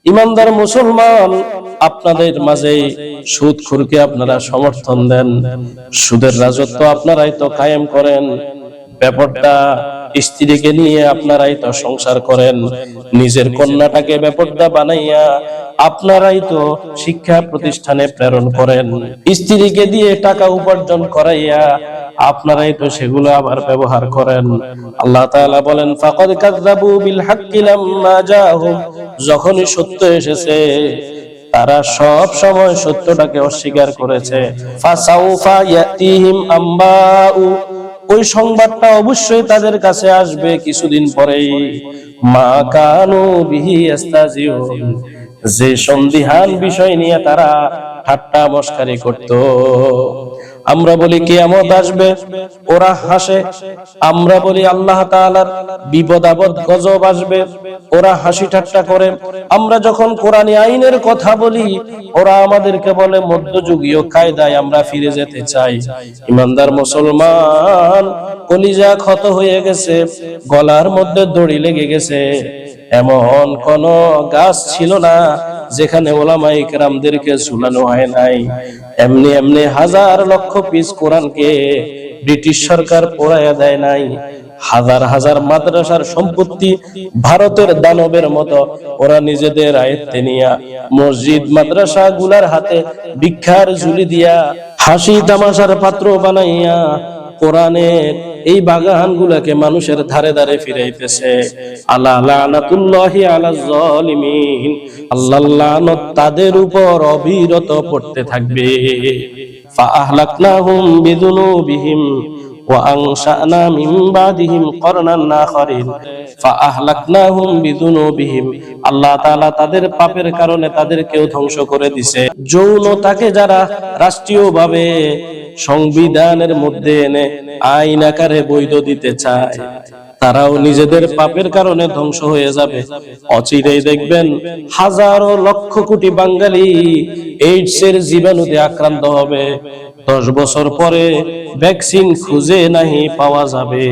ইমানদার মুসলমান, আপনাদের মাঝে সুদখোরকে আপনারা সমর্থন দেন, সুদের রাজত্ব আপনারাই তো কায়েম করেন, ব্যাপারটা স্ত্রীকে নিয়ে আপনারাই তো সংসার করেন, নিজের কন্যাটাকে ব্যাপারটা বানাইয়া আপনারাই তো শিক্ষা প্রতিষ্ঠানে প্রেরণ করেন, স্ত্রীকে দিয়ে টাকা উপার্জন করাইয়া আপনারাই তো সেগুলো আবার ব্যবহার করেন। আল্লাহ তাআলা বলেন, ফাকাদ কাযাবু বিল হাক্কি লাম্মা জাআহুম, যখনই সত্য এসেছে তারা সব সময় সত্যটাকে অস্বীকার করেছে। ফাসাউফা ইয়াতিহিম আম্বাউ, ওই সংবাদটা অবশ্যই তাদের কাছে আসবে কিছুদিন পরেই। মা কানু বিহি ইস্তাজিউন, যে সন্দিহান বিষয় নিয়ে তারা ঠাট্টা মশকারি করত। আমরা বলি কিয়ামত আসবে, ওরা হাসে। আমরা বলি আল্লাহ তাআলার বিপদ আপদ গজব আসবে, ওরা হাসি ঠাট্টা করে। আমরা যখন কোরআনী আইনের কথা বলি, ওরা আমাদেরকে বলে মধ্যযুগীয় কায়দায় আমরা ফিরে যেতে চাই। ইমানদার মুসলমান, কলিজা ক্ষত হয়ে গেছে, গলার মধ্যে দড়ি লেগে গেছে, এমন কোন গাছ ছিল না যেখানে ওলামায়ে কেরামদেরকে ঝুলানো হয় নাই। এমনি এমনি হাজার লক্ষ পিস কোরআনকে ব্রিটিশ সরকার পোড়াইয়া দেয় নাই। হাজার হাজার মাদ্রাসার সম্পত্তি ভারতের দানবের মতো ওরা নিজেদের আয়ত্তে নিয়া মসজিদ মাদ্রাসা গুলার হাতে ভিক্ষার ঝুলি দিয়া হাসি তামাশার পাত্র বানাইয়া কোরআনের এই বাগান গুলাকে মানুষের ধারে ধারে ফিরাইতেছে। আলা লানাতুল্লাহি আলা যালিমিন, আল্লাহর লানত তাদের উপর অবিরত পড়তে থাকবে। ফা আহলাকনাহুম বিযুনুবিহিম ওয়া আনশা'না মিন বাদিহিম করনান আখারিন। ফা আহলাকনাহুম বিযুনুবিহিম, আল্লাহ তাআলা তাদের পাপের কারণে তাদেরকেও ধ্বংস করে দিয়েছে। যৌনতাকে যারা রাষ্ট্রীয়ভাবে সংবিধানের মধ্যে এনে আইন আকারে বৈধ দিতে চায়, তারাও নিজেদের পাপের কারণে ধ্বংস হয়ে যাবে। অচিরেই দেখবেন হাজারো লক্ষ কোটি বাঙালি এইডস এর জীবাণুতে আক্রান্ত হবে। 10 বছর পরে ভ্যাকসিন খুঁজে নাহি পাওয়া যাবে।